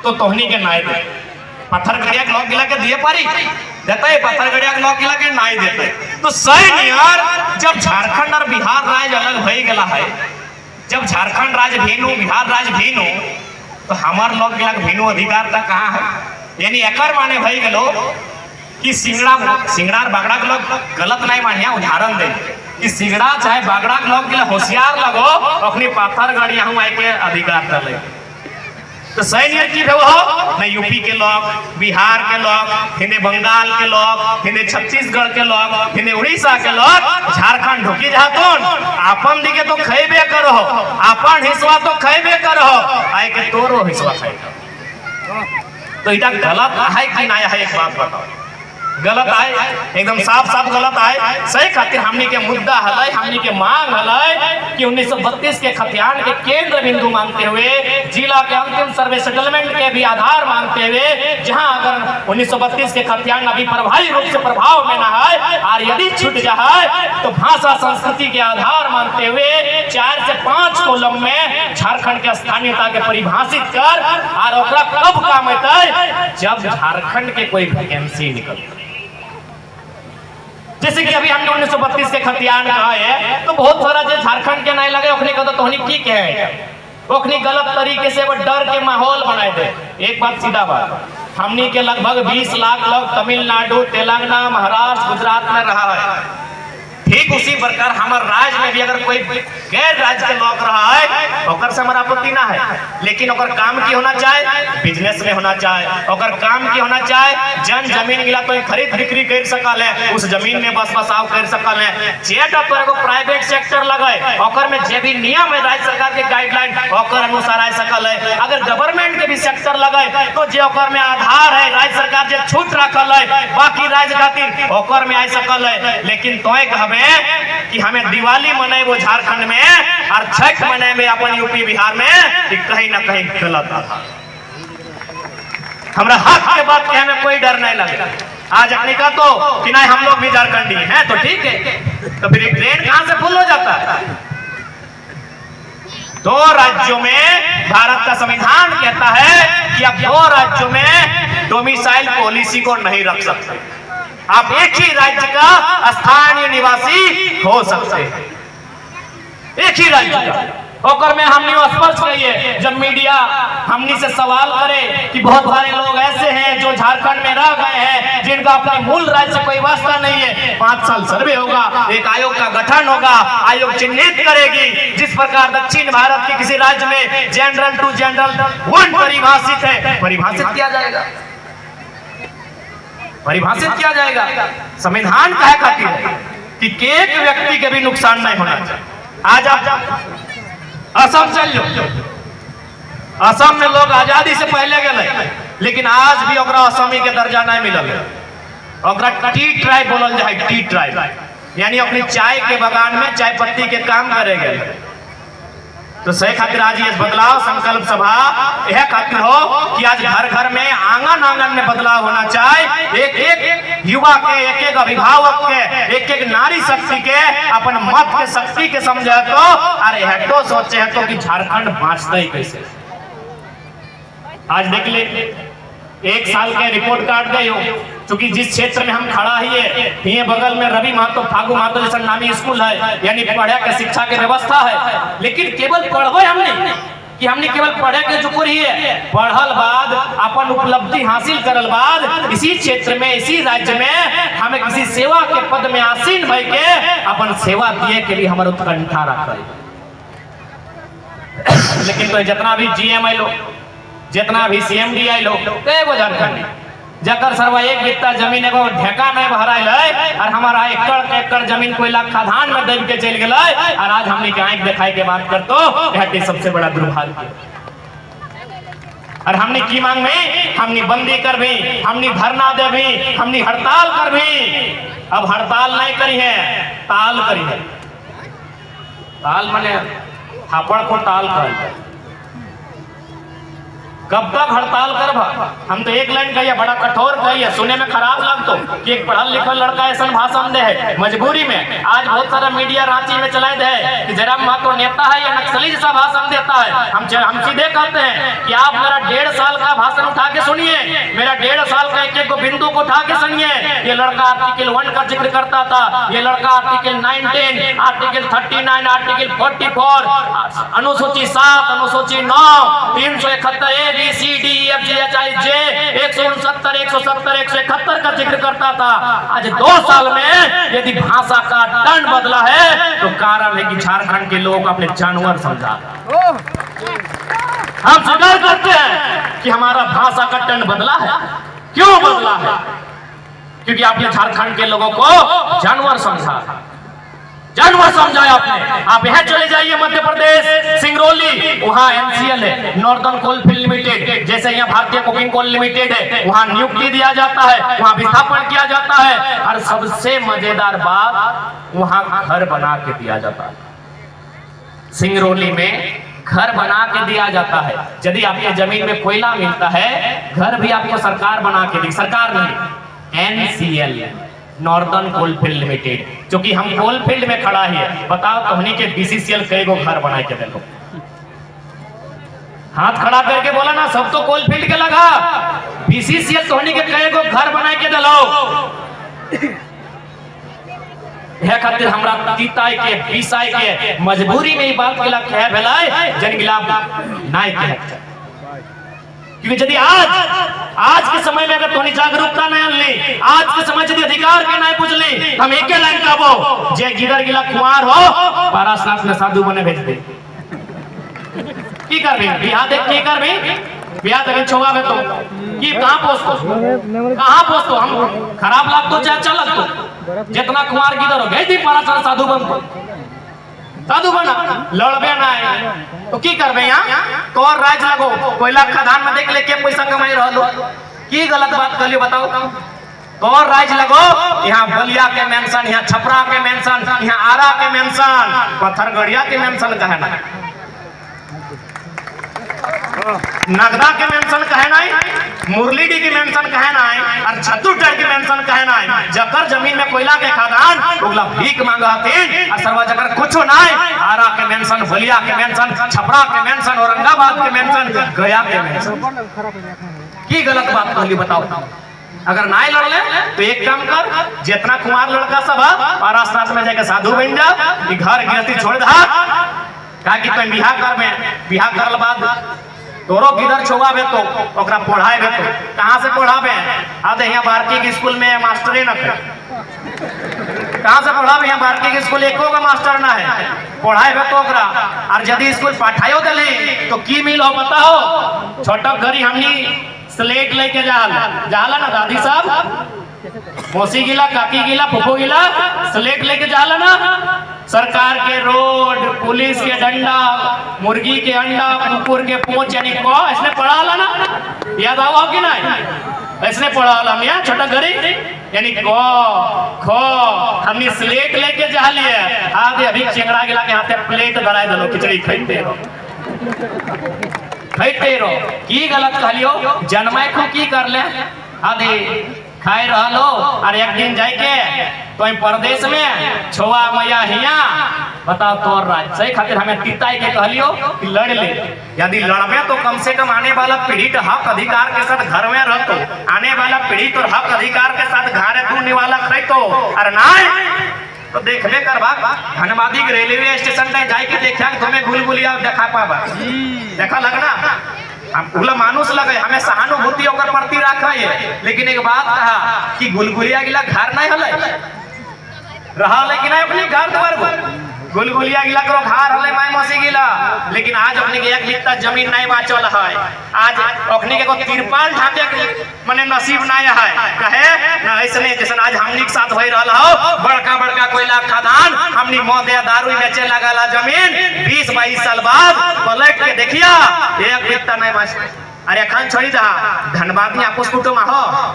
तो तोहनी के नाय दे पत्थर गड़िया के लोग गिला के दिए पारी देता है, पत्थर गड़िया के लोग गिला के नाय देते। तो सही यार जब झारखंड और बिहार राज्य अलग हो गया है, जब झारखंड राज्य भीनु बिहार राज्य भीनु, तो हमार लोग गिला भीनु अधिकार तक कहाँ है? यानी एकर माने भाई गलो कि सिंगड़ा बागड़ा के लोग गलत नहीं मानिया। उदाहरण दे कि सिंगड़ा चाहे बागड़ा के लोग के होशियार लगो अपनी पत्थर गड़िया हूँ के अधिकार डाले। तो सही नियर की हो न यूपी के लोग, बिहार के लोग, हिंदे बंगाल के लोग, हिंदे छत्तीसगढ़ के लोग, हिंदे उड़ीसा के लोग झारखंड ढुकी जातुन आपन दिखे तो खेबे करो, आपन हिस्सा तो खेबे करो, आए के तोरो हिस्सा खाए। तो इटा गलत है कि नहीं है? एक बात बताओ, गलत है, एकदम साफ साफ गलत है। सही खातिर हमनी के मुद्दा हलै, हमनी के मांग हलै कि 1932 के खतियान के केंद्र बिंदु मानते हुए, जिला के अंतिम सर्वे सेटलमेंट के भी आधार मानते हुए, जहां अगर 1932 के खतियान अभी प्रभावी रूप से प्रभाव में न है और यदि छूट जाए तो भाषा संस्कृति के आधार मानते हुए 4 से 5 कॉलम में झारखंड के स्थानीयता के परिभाषित कर और ओकरा कब काम अतै जब झारखंड के कोई वैकेंसी निकलता। जैसे कि अभी हमने 1932 के खतियान कहा है, तो बहुत सारा जो झारखंड के नहीं लगे ओखनी का तो तोहनी की कहे ओखनी गलत तरीके से वो डर के माहौल बनाए दे। एक बात सीधा बात, हमनी के लगभग 20 लाख लोग तमिलनाडु, तेलंगाना, महाराष्ट्र, गुजरात में रहा है। ठीक उसी प्रकार हमारे राज्य में भी अगर कोई गैर राज्य के लोग रहा है ओकर से हमारा आपत्ति ना है, लेकिन ओकर काम की होना चाहे, बिजनेस में होना चाहे, ओकर काम की होना चाहे, जमीन मिला तो खरीद बिक्री कर सकल है, उस जमीन में बस बसाव कर सकल है। जेट पर एगो प्राइवेट सेक्टर लगे ओकर में जे भी नियम है राज्य सरकार के गाइडलाइन ओकर अनुसार आ सकल है। अगर गवर्नमेंट के भी सेक्टर लगे तो जे ओकर में आधार है राज्य सरकार जे छूट रखल है बाकी राज्य खातिर ओकर में आ सकल है। लेकिन तोय कहबे कि हमें दिवाली मनाएबो झारखंड में और छठ मनाएबे अपन यूपी बिहार में, कि कहीं ना कहीं गलत था। हमरा हक के बात के हमें कोई डर नहीं लगे। आज अपने का तो कि नहीं हम लोग भी झारखंडी हैं तो ठीक है, तो फिर ट्रेन कहां से फुल हो जाता है? 2 राज्यों में भारत का संविधान कहता है कि आप 2 राज्यों में डोमिसाइल पॉलिसी को नहीं रख सकते, आप एक ही राज्य का स्थानीय निवासी हो सकते हैं, एक ही राज्य का। और में हमने स्पष्ट कहिए, जब मीडिया हमनी से सवाल करे कि बहुत सारे लोग ऐसे हैं जो झारखंड में रह गए हैं जिनका अपने मूल राज्य से कोई वास्ता नहीं है, 5 साल सर्वे होगा, एक आयोग का गठन होगा, आयोग चिन्हित करेगी जिस प्रकार दक्षिण भारत के किसी राज्य में जनरल टू जनरल 1 परिभाषित है, परिभाषित किया जाएगा, परिभाषित किया जाएगा। संविधान कहे खातिर है कि एक व्यक्ति के भी नुकसान नहीं होना चाहिए। आज आप असम चल लो, असम में लोग आजादी से पहले गए लेकिन आज भी ओकरा असमी के दर्जा नहीं मिलल है। ओकरा टी ट्राइब बोलल जाए, टी ट्राइब यानी अपनी चाय के बगान में चाय पत्ती के काम करेंगे। तो सही खातिर आज ये बदलाव संकल्प सभा यह खातिर हो कि आज घर घर में आंगन आंगन में बदलाव होना चाहिए। एक एक युवा के, एक एक अभिभावक के, एक एक नारी शक्ति के अपन मत के शक्ति के समझे तो अरे हटो सोचे तो कि झारखंड बाँचता ही कैसे। आज देख ले 1 साल के रिपोर्ट कार्ड दे हो, क्योंकि जिस क्षेत्र में हम खड़ा ही है ये बगल में रवि महतो, फागू महतो जैसा नामी स्कूल है, यानी पढ़े के शिक्षा की व्यवस्था है। लेकिन केवल पढ़वे हमने कि हमने केवल पढ़े के जुकुर ही है, पढ़ल बाद अपन उपलब्धि हासिल करल बाद इसी क्षेत्र में, इसी राज्य में हमें किसी सेवा के पद में आसीन भई के अपन सेवा दिए के लिए हमारे उत्कंठा रखल। लेकिन तो जितना भी GM आई लो, जितना भी CMD आई लो, एगो झारखंडी जकर सरवा एक बित्ता जमीन एगो ढेका नहीं भराइल है और हमारा एकड़ जमीन कोई लाख खादान में दब के चल गया और आज हमने के आंख दिखाई के बात कर तो यह सबसे बड़ा दुर्भाग्य। और हमने की मांग में हमने बंदी कर भी, हमने धरना दे भी, हमने हड़ताल कर भी। अब हड़ताल नहीं करी है, ताल करी है। ताल माने थापड़ को ताल कर कब तक हड़ताल करबा? हम तो एक लाइन कहिए, बड़ा कठोर कहिए, सुने में खराब लगतो कि एक पढ़ल लिखल लड़का ऐसा भाषण दे है मजबूरी में। आज बहुत सारा मीडिया रांची में चलाए दे है कि जरा महतो नेता है या नक्सली जैसा भाषण देता है। हम सीधे कहते हैं कि आप मेरा 1.5 साल का भाषण उठा के सुनिए, मेरा 1.5 साल का एक एक बिंदु को उठा के सुनिए। ये लड़का आर्टिकल 1 का जिक्र करता था, ये लड़का आर्टिकल 19, आर्टिकल 39, आर्टिकल 44, अनुसूची 7, अनुसूची 9, 371 A B C D E F G H I J 169, 170, 171 का जिक्र करता था। आज 2 साल में यदि भाषा का दंड बदला है तो कारण है कि झारखंड के लोग अपने जानवर समझा। हम स्वीकार करते हैं कि हमारा भाषा का दंड बदला है। क्यों बदला है? क्योंकि आपने झारखंड के लोगों को जानवर समझा, जानवर समझाया आपने। आप यहाँ चले जाइए मध्य प्रदेश सिंगरौली, वहाँ एनसीएल है, नॉर्दर्न कोलफील्ड लिमिटेड, जैसे यहाँ भारतीय कोकिंग कोल लिमिटेड है, वहाँ नियुक्ति दिया जाता है, वहाँ विस्थापन किया जाता है। और सबसे मजेदार बात, वहाँ घर बना के दिया जाता है। सिंगरौली में घर बना के दिया जाता है। यदि आपके जमीन में कोयला मिलता है, घर भी आपको सरकार बना के दी, सरकार नहीं, एनसीएल, नॉर्दर्न कोलफील्ड लिमिटेड, जो कि हम कोलफील्ड में खड़ा है। बताओ तुमने के बीसीसीएल कई गो घर बना के दिलो? हाथ खड़ा करके बोला ना, सब तो कोलफील्ड के लगा, बीसीसीएल तुमने के कई गो घर बना के दिलो। है खातिर हमरा तीताई के पीसाई के मजबूरी में ही बात केला कहे भेलाय जन गिलाफ नाय कहे। क्योंकि यदि आज के समय में अगर तोनी जागरूकता नहीं आनली, आज के समय यदि अधिकार के नहीं बुझली, हम एके लाइन कहबो, जे गिदर गिला कुमार हो पारासात में साधु बने भेज दे। की करबे? बियाह देख के करबे? बियाह देख छोवा में तो की कहां पोस्तो हम खराब लगतो चाहे अच्छा लगतो? जितना कुमार गिदर हो गई थी पारासात साधु बनतो, साधु बना लड़बे ना है तो की करबे? यहाँ तोर राज लगो, कोयला खदान में देख ले के पैसा कमाई रहलो, की गलत बात कर लियो बताओ? तोर राज लगो, यहाँ बलिया के मेंशन, यहाँ छपरा के मेंशन, यहाँ आरा के मेंशन, पत्थरगढ़िया के मेंशन कहे ना, नगदा के मेंशन कहे ना, मुरलीडी के मेंशन कहे ना, और छत्तीसगढ़ के मेंशन कहे ना। जकर जमीन में कोयला के खदान ओगला भीख मांगते और सर्वा जकर कुछ ना, आरा के मेंशन, बलिया के मेंशन, छपरा के मेंशन, औरंगाबाद के मेंशन, गया के मेंशन। की गलत बात कहली बताओ? अगर ना लड़ले तो एक काम कर, जितना कुमार लड़का सब पारासात में जाके साधु बन जा, घर गृहस्थी छोड़ दा, कि तुम बिहार कर में बिहार करल बाद तोरो किधर छोवाबे तो ओकरा पढ़ाएबे तो कहां से पढ़ाबे? आधे यहाँ बारकी के स्कूल में मास्टरे न थे, कहां से पढ़ाबे? यहाँ बारकी के स्कूल एको का मास्टर ना है, पढ़ाएबे तो ओकरा। और यदि स्कूल पढ़ायो देली तो की मिल हो बताओ? छोटा घरी हमनी स्लेट लेके जाला ना दादी साहब, मौसी गिला, काकी गिला, फुफो गिला, स्लेट लेके जाला ना। सरकार के रोड, पुलिस के डंडा, मुर्गी के अंडा, कुकुर के पूंछ, यानी को इसने पढ़ा ना, याद आओ कि नहीं? इसने पढ़ा मियाँ छोटा घरी, यानी को खो हमने स्लेट लेके जा लिए। आधे अभी चिंगड़ा गिला के हाथे प्लेट धराए दलो, खिचड़ी खाइते रहो। की गलत कहलियो? जन्माय को की कर ले? आधे खाए रहलो और एक दिन जाके तो परदेश में छोआ मैया हिया, बताओ तोर राज सही खातिर हमें तीताई के कहलियो कि लड़ ले। यदि लड़बे तो कम से कम आने वाला पीढ़ी तो हक अधिकार के साथ घर में रहतो, आने वाला पीढ़ी तो हक अधिकार के साथ घरे दूने वाला खैतो। और ना तो देखले करबा धनबादी के रेलवे स्टेशन पे जाके देखा तुम्हें गुलगुलिया देखा पाबा, देखा लगना हम उला मानुस लगे, हमें सहानुभूति ओकर प्रति रखे। लेकिन एक बात कहा कि गुलगुलिया गिला घर नहीं हले रहा, लेकिन अपने घर द्वार गुलगुलिया गिला करो घर हले माय मौसी गिला, लेकिन आज अपने के एक बित्ता जमीन नहीं बाचल है। आज अपने के को तिरपाल ढाके माने नसीब नहीं है, कहे ना ऐसने जैसे आज हमनी के साथ होई रहल हो, बड़का बड़का कोयला खदान हमनी मौत या दारू बेचे लगाला जमीन 20-22 साल बाद पलट के देखिया एक बित्ता नहीं बाच। अरे खान छोड़ी दा धनबाद में आपस कुटुम हो,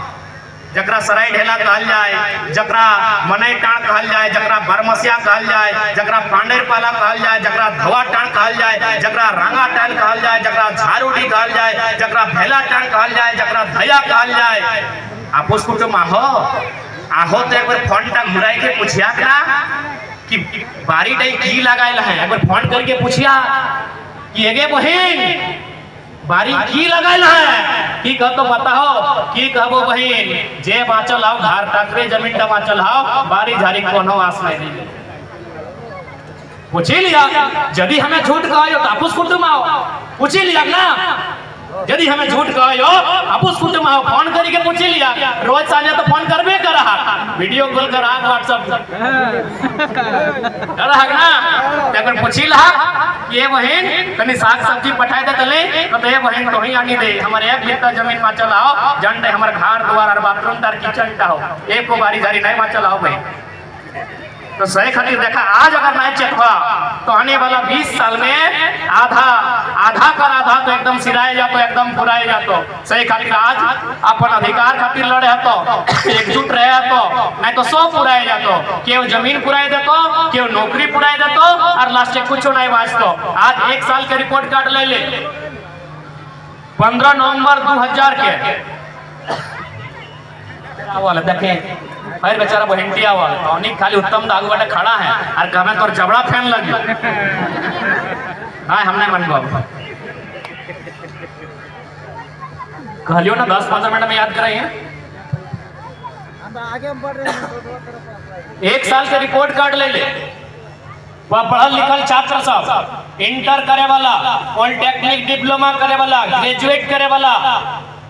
जकरा सराय ढेला कहल जाए, जकरा मनई टाण कहल जाए, जकरा बरमसिया कहल जाए, जकरा पांडेर पाला कहल जाए, जकरा धवा टाण कहल जाए, जकरा रंगा टाण कहल जाए, जकरा झारूडी कहल जाए, जकरा भेला टांग कहल जाए, जकरा धया कहल जाए। आपस कुटुम आहो तो एक बार फोन टा घुराई के पूछिया ना कि बारी टाई की लगाइल है, एक बार फोन करके पूछिया कि एगे बहिन बारी की लगाइल है, की कह तो बताओ, की कहबो बहिन जे बाँचल आओ घर टकरे जमीन टा बाँचल आओ, बारी झारी कोनो आस नहीं दी। पूछी लिया यदि हमें झूठ कहो तो आपस कुटुम आओ, पूछी लिया ना यदि हमें झूठ कहो आपस कुटुम आओ, फोन करके पूछी लिया। रोज साझे तो फोन करबे कर रहा, वीडियो कॉल कर रहा, व्हाट्सएप कर रहा ना, लेकिन पूछी लहा ये बहन तनी साग सब्जी पठाए दे तले तो ये बहन तो ही आनी दे, हमारे एक बित्ता जमीन में चल आओ, जन दे हमारे घर द्वार और बाथरूम तार किचन टा हो, एक को बारी जारी नहीं में चल आओ भाई। तो सही खातिर देखा आज अगर नहीं चेक हुआ तो आने वाला 20 साल में आधा कर आधा तो एकदम सिराए जातो, एकदम पुराए जातो। सही खातिर आज अपन अधिकार खातिर लड़े तो एकजुट रहे तो नहीं तो सब पुराए जातो, केव जमीन पुराए देतो, केव नौकरी पुराए देतो और लास्ट कुछ नहीं बाँचतो। आज 1 साल के रिपोर्ट कार्ड ले ले 15 नवंबर 2000 के वाला देखे अरे बेचारा बहनटिया वाला तो खाली उत्तम दागू बाटे खड़ा है और कहमे तोर जबड़ा फैन लगी हाँ हमने मन बाबू कहलियो ना 10-15 मिनट में याद कर रहे हैं। 1 साल के रिपोर्ट कार्ड ले ले, वह पढ़ल लिखल छात्र सब इंटर करे वाला, पॉलिटेक्निक डिप्लोमा करे वाला, ग्रेजुएट करे वाला,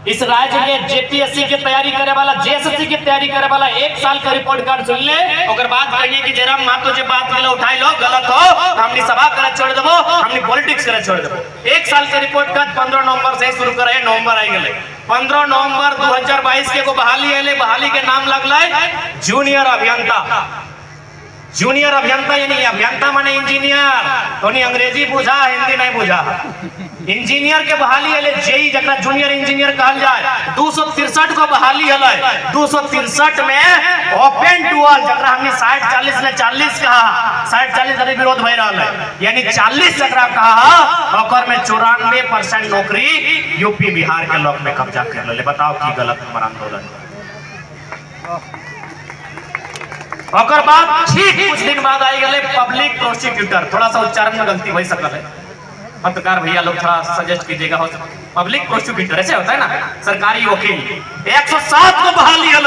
इस राज्य के जेपीएससी की तैयारी करे वाला, जेएसएससी की तैयारी करे वाला 1 साल का रिपोर्ट कार्ड सुन ले, अगर बात कहिए कि जयराम मातो जे बात के उठाई लो गलत हो, हमनी सभा करे छोड़ देबो, हमनी पॉलिटिक्स करे छोड़ देबो। 1 साल के रिपोर्ट कार्ड 15 नवंबर से शुरू करे, नवंबर आई गेले 15 नवंबर 2022 के को बहाली आले, बहाली के नाम लगले जूनियर अभियंता। जूनियर अभियंता यानी अभियंता माने इंजीनियर, तो नहीं अंग्रेजी बुझा हिंदी नहीं बुझा। इंजीनियर के बहाली है जेई जकरा जूनियर इंजीनियर कहल जाए 263 को बहाली है। 263 में ओपन टू ऑल जकरा हमने 60-40 ने 40 कहा, 60-40 अभी विरोध हो रहा है यानी 40 जकरा कहा ओकर में 94% नौकरी यूपी बिहार के लोग में कब्जा कर ले। बताओ की गलत हमारा आंदोलन। और बाद ठीक कुछ दिन बाद आई गए पब्लिक प्रोसिक्यूटर, थोड़ा सा उच्चारण में गलती हो सकता है, पत्रकार भैया लोग थोड़ा सजेस्ट कीजिएगा। हो पब्लिक प्रोसिक्यूटर ऐसे होता है ना, सरकारी वकील 107 को बहाली है।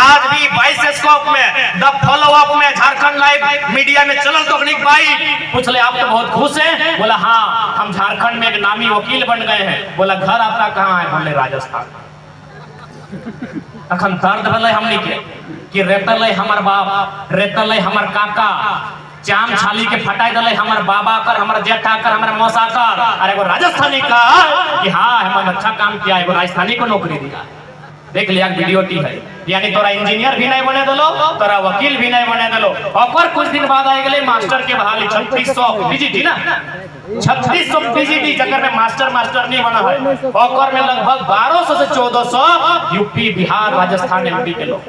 आज भी 22 स्कोप में द फॉलो अप में झारखंड लाइव मीडिया में चलल तो भाई पूछ ले आप तो बहुत खुश हैं, बोला हाँ हम झारखंड में एक नामी वकील बन गए हैं। बोला घर आपका कहाँ है, बोले राजस्थान। अखन दर्द भले हमनी के कि रेतल हमर बाप, रेतल हमर काका, चाम छाली के फटाई दले हमर बाबा कर, हमर जेठा कर, हमर मौसा कर, अरे वो राजस्थानी का कि हाँ हमने अच्छा काम किया है, वो राजस्थानी को नौकरी दिया। देख लिया वीडियो टी है, यानी तोरा इंजीनियर भी नहीं बने दलो, तोरा वकील भी नहीं बने दलो। और कुछ दिन बाद आई गए मास्टर के बहाली 3600 पीजीटी ना, 3600 पीजीटी जकर में मास्टर नहीं बना है, और में लगभग 1200 से 1400 यूपी बिहार राजस्थान एमपी के लोग।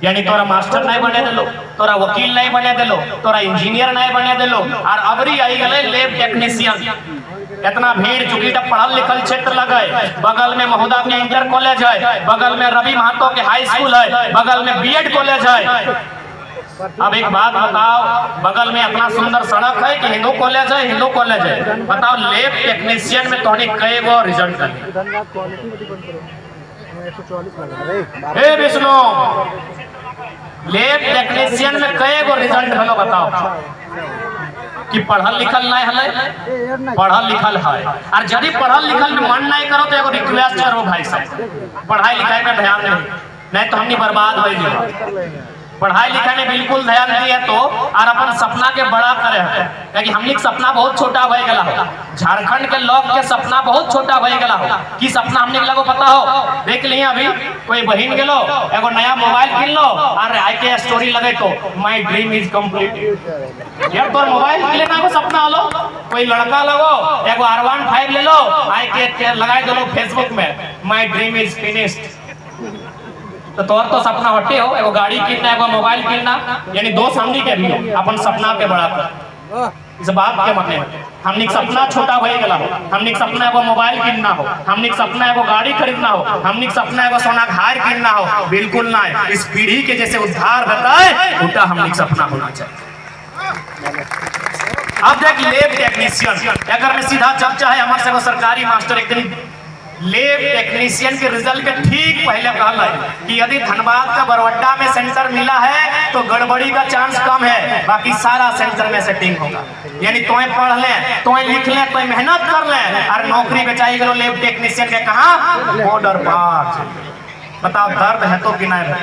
यानी तोरा मास्टर नहीं बने दिलो, तोरा वकील नहीं बने दिलो, तोरा इंजीनियर नहीं बने दिलो, और अबरी आई गए लैब टेक्नीशियन। इतना भीड़ चुकी तब पढ़ल लिखल क्षेत्र लगे, बगल में महोदा के इंटर कॉलेज है, बगल में रवि महतो के हाई स्कूल है, बगल में बीएड कॉलेज है। अब एक बात बताओ, बगल में इतना सुंदर सड़क है कि हिंदू कॉलेज है, हिंदू कॉलेज है, बताओ लैब टेक्नीशियन में तोहनी कई गो रिजल्ट कर विष्णु लैब टेक्नीशियन में कई गो रिजल्ट हलो बताओ कि पढ़ल लिखल नहीं हले, पढ़ल लिखल है। और यदि पढ़ल लिखल में मन नहीं करो तो एगो रिक्वेस्ट करो भाई साहब, पढ़ाई लिखाई में ध्यान नहीं तो हमनी बर्बाद हो जाए। पढ़ाई लिखाई में बिल्कुल ध्यान दिए तो और अपन सपना के बड़ा करे है, क्योंकि हमनी के सपना बहुत छोटा हो गया हो, झारखंड के लोग के सपना बहुत छोटा हो गया हो। कि सपना हमने के लोगों पता हो, देख लिए अभी कोई बहन गेलो एगो नया मोबाइल किन लो और आई के स्टोरी लगे तो माय ड्रीम इज कंप्लीट। यार तोर मोबाइल के लेना को सपना हलो, कोई लड़का लगो एगो R15 ले लो आई के लगाए दो फेसबुक में माय ड्रीम इज फिनिश्ड। तो तोर तो सपना हटे हो, एगो गाड़ी किनना एगो मोबाइल किनना, यानी दो सामने के भी हो अपन सपना के बड़ा कर। इस बात के माने हमने सपना छोटा भई गला हो, हमने सपना एगो मोबाइल किनना हो, हमने सपना एगो गाड़ी खरीदना हो, हमने सपना एगो सोना घर किनना हो, बिल्कुल ना। इस पीढ़ी के जैसे उद्धार बताए उल्टा हमने सपना होना चाहिए। अब देख लेब टेक्नीशियन अगर में सीधा चर्चा है हमारे से सरकारी मास्टर एक दिन लेब टेक्नीशियन के रिजल्ट के ठीक पहले कहल कि यदि धनबाद का बरवड्डा में सेंटर मिला है तो गड़बड़ी का चांस कम है, बाकी सारा सेंटर में सेटिंग होगा। यानी तोय पढ़ ले, तोय लिख ले, तोय मेहनत कर ले और नौकरी बेचाई गलो लेब टेक्नीशियन के कहा बॉर्डर पार। बताओ दर्द है तो कि नहीं है?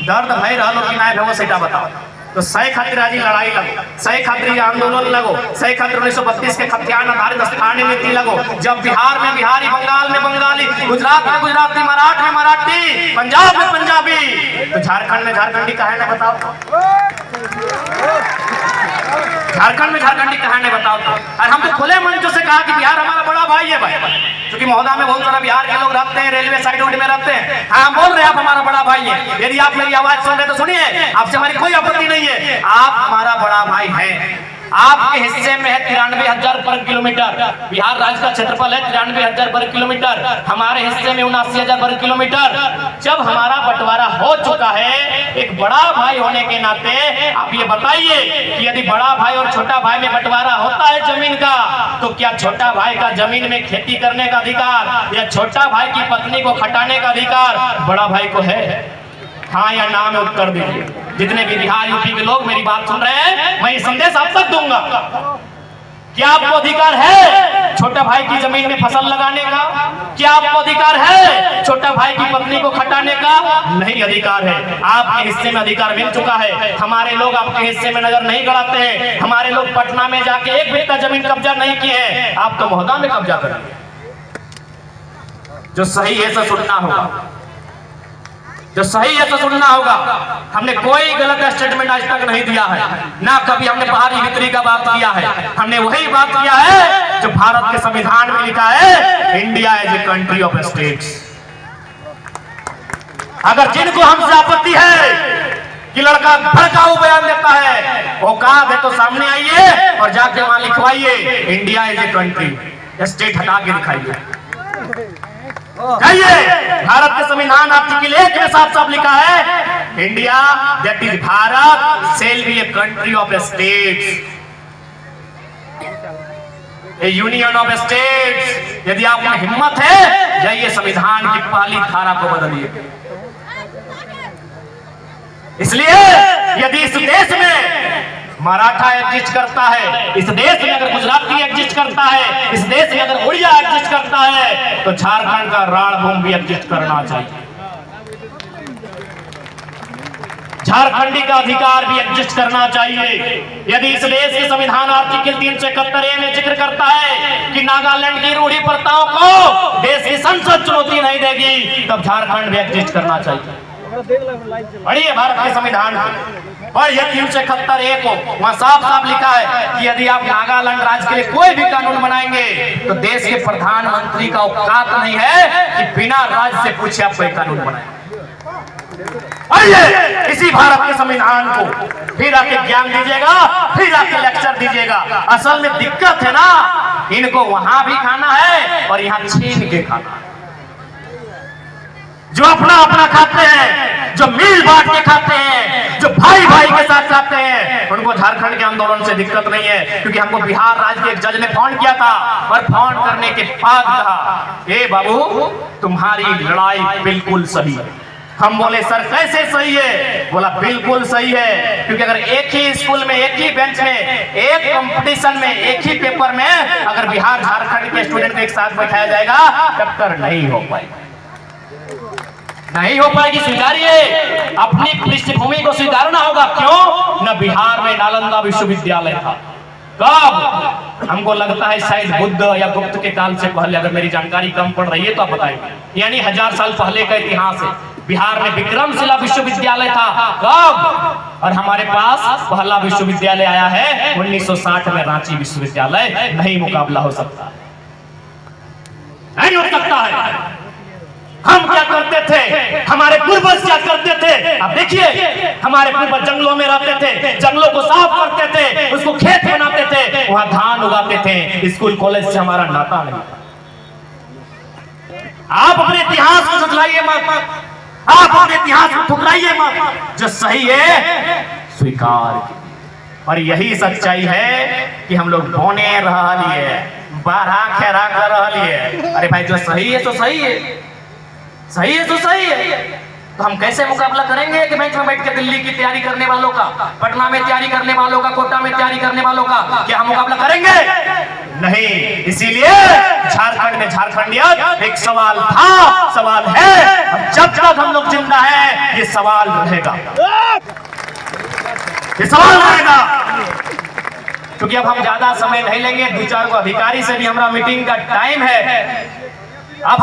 दर्द भाई रहो कि नहीं वो सेटा बताओ। तो सही खातिर आज लड़ाई लगो, सही खातिर आंदोलन लगो, सही खातिर 1932 के खतियान आधारित स्थानीय नीति लगो। जब बिहार में बिहारी, बंगाल में बंगाली, गुजरात में गुजराती, मराठ में मराठी, पंजाब में पंजाबी, तो झारखंड में झारखंडी कहे ना बताओ? झारखंड में झारखंडी कहे नहीं बताओ? और हम तो खुले मंचों से कहा कि बिहार हमारा बड़ा भाई है भाई, क्योंकि महोदा में बहुत सारा बिहार के लोग रहते हैं, रेलवे साइड में रहते हैं। हाँ बोल रहे हैं आप हमारा बड़ा भाई है। यदि आप मेरी आवाज सुन रहे तो सुनिए, आपसे हमारी कोई आपत्ति नहीं है, आप हमारा बड़ा भाई हैं। आपके हिस्से में है 93,000 वर्ग किलोमीटर, बिहार राज्य का क्षेत्रफल है 93,000 वर्ग किलोमीटर, हमारे हिस्से में 79,000 वर्ग किलोमीटर। जब हमारा बंटवारा हो चुका है एक बड़ा भाई होने के नाते आप ये बताइए कि यदि बड़ा भाई और छोटा भाई में बंटवारा होता है जमीन का, तो क्या छोटा भाई का जमीन में खेती करने का अधिकार या छोटा भाई की पत्नी को खटाने का अधिकार बड़ा भाई को है? हाँ या ना में उत्तर दीजिए। जितने भी बिहार यूपी के लोग मेरी बात सुन रहे हैं, मैं ये संदेश आप तक दूंगा। क्या आपको अधिकार है छोटा भाई की जमीन में फसल लगाने का? क्या आपको अधिकार है छोटा भाई की पत्नी को खटाने का? नहीं अधिकार है। आपके हिस्से में अधिकार मिल चुका है, हमारे लोग आपके हिस्से में नजर नहीं गड़ाते हैं। हमारे लोग पटना में जाके एक बित्ता जमीन कब्जा नहीं किए हैं, आप तो महोदा में कब्जा करेंगे। जो सही है तो सुनना होगा, जो सही है तो सुनना होगा। हमने कोई गलत स्टेटमेंट आज तक नहीं दिया है, ना कभी हमने पहाड़ी भितरी का बात किया है। हमने वही बात किया है जो भारत के संविधान में लिखा है, India is a country of states. अगर जिनको हमसे आपत्ति है कि लड़का भड़काऊ बयान देता है, औकात है तो सामने आइए और जाके वहां लिखवाइए India is a country, state हटा के दिखाइए। जाइए, भारत के संविधान आर्टिकल 1 में साफ साफ लिखा है, India that is Bharat shall be a country of states, A union of states. यदि आप में हिम्मत है जाइए संविधान की पहली धारा को बदलिए। इसलिए यदि इस देश में मराठा एग्जिस्ट करता है, इस देश में अगर गुजराती एग्जिस्ट करता है, इस देश में अगर उड़िया एग्जिस्ट करता है, तो झारखंड का रणभूमि भी एग्जिस्ट करना चाहिए। झारखंडी का अधिकार भी एग्जिस्ट करना चाहिए। यदि इस देश के संविधान आर्टिकल 371 में जिक्र करता है कि नागालैंड की रूढ़ी प्रथाओं को देश की संसद चुनौती नहीं देगी, तब झारखंड भी एग्जिस्ट करना चाहिए। पढ़िए भारत के संविधान और यह 371 को वहां साफ साफ लिखा है कि यदि आप नागालैंड राज्य के लिए कोई भी कानून बनाएंगे तो देश के प्रधानमंत्री का औकात नहीं है कि बिना राज्य से पूछे आप कोई कानून बनाए। आइए इसी भारत के संविधान को फिर आके ज्ञान दीजिएगा, फिर आके लेक्चर दीजिएगा। असल में दिक्कत है ना, इनको वहां भी खाना है और यहाँ छीन के खाना है। जो अपना अपना खाते हैं, जो मिल बांट के खाते हैं, जो भाई भाई के साथ खाते हैं, उनको झारखंड के आंदोलन से दिक्कत नहीं है। क्योंकि हमको बिहार राज्य के एक जज ने फोन किया था और फोन करने के बाद कहा, ए बाबू तुम्हारी लड़ाई बिल्कुल सही है। हम बोले सर कैसे सही है? बोला बिल्कुल सही है, क्योंकि अगर एक ही स्कूल में, एक ही बेंच में, एक कंपटीशन में, एक ही पेपर में अगर बिहार झारखंड के स्टूडेंट को एक साथ बैठाया जाएगा टक्कर नहीं हो पाएगी, नहीं हो पाएगी। स्वीकारिए, अपनी पृष्ठभूमि को स्वीकारना होगा। क्यों? न बिहार में नालंदा विश्वविद्यालय था। कब? हमको लगता है शायद बुद्ध या गुप्त के काल से पहले, अगर मेरी जानकारी कम पड़ रही है तो आप बताएंगे। यानी 1000 साल पहले का इतिहास है। बिहार में विक्रमशिला विश्वविद्यालय था। कब? और हमारे पास पहला विश्वविद्यालय आया है 1960 में, रांची विश्वविद्यालय। नहीं मुकाबला हो सकता, नहीं हो सकता है। हम क्या करते थे, हमारे पूर्वज क्या करते थे। अब देखिए हमारे पूर्वज जंगलों में रहते थे, जंगलों को साफ करते थे, उसको खेत बनाते थे, वहां धान उगाते थे। स्कूल कॉलेज से हमारा नाता नहीं। आप अपने इतिहास को झुठलाइए मत, आप अपने इतिहास को ठुकराइए मत। जो सही है स्वीकार कीजिए। और यही सच्चाई है कि हम लोग बोने रह लिए, बारह खेरा कर रह लिए। अरे भाई जो सही है तो सही है, सही है तो सही है। तो हम कैसे मुकाबला करेंगे कि बेंच में बैठ के दिल्ली की तैयारी करने वालों का, पटना में तैयारी करने वालों का, कोटा में तैयारी करने वालों का क्या हम मुकाबला करेंगे? नहीं। इसीलिए झारखंड में झारखंडियत एक सवाल था, सवाल है, जब तक हम लोग जिंदा है ये सवाल रहेगा, ये सवाल रहेगा। क्योंकि अब हम ज्यादा समय नहीं लेंगे, दो चार को अधिकारी से भी हमारा मीटिंग का टाइम है। अब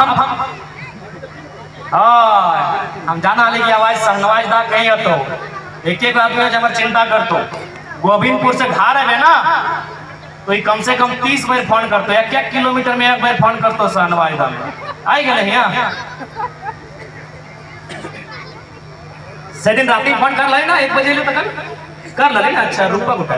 हम जाना लेगी आवाज सहनवाज दा कहीं तो एक आदमी जब चिंता करतो गोविंदपुर से घर है ना, तो कम से कम 30 बार फोन करते, 1 किलोमीटर में 1 बार फोन करतो सहनवाज दा आई गए यहाँ से दिन रात फोन कर ले ना 1 बजे तक कर ले ना। अच्छा रुपा उठा